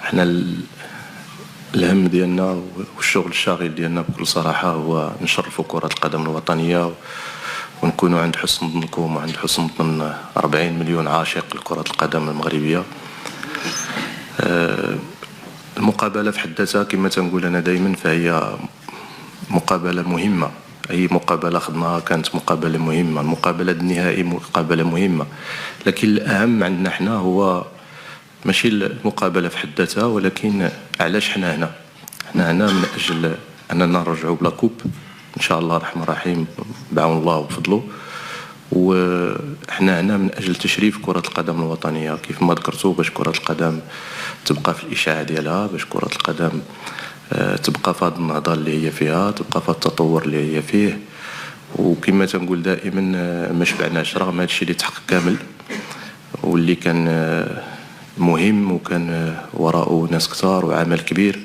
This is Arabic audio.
حنا الهم ديالنا والشغل الشاغل ديالنا بكل صراحة هو نشرفوا كرة القدم الوطنية ونكونوا عند حسن ظنكم وعند حسن ظن 40 مليون عاشق لكرة القدم المغربية. المقابلة في حد ذاتها كما تنقول أنا دائما فهي مقابلة مهمة. أي مقابلة خدناها كانت مقابلة مهمة، المقابلة النهائي مقابلة مهمة، لكن الأهم عندنا حنا هو ماشي المقابلة في حد ذاتها، ولكن علاش حنا هنا. حنا هنا من أجل أننا نرجعوا بلا كوب إن شاء الله الرحمن الرحيم بعون الله وفضله، وحنا هنا من أجل تشريف كرة القدم الوطنية كيف ما ذكرتوا، باش كرة القدم تبقى في الإشاعة ديالها، باش كرة القدم تبقى في هذه النهضة اللي هي فيها، تبقى في التطور اللي هي فيه. وكما تنقول دائما ما شبعناش رغم هذا الشيء اللي تحقق كامل واللي كان مهم وكان وراءه ناس كثار وعمل كبير.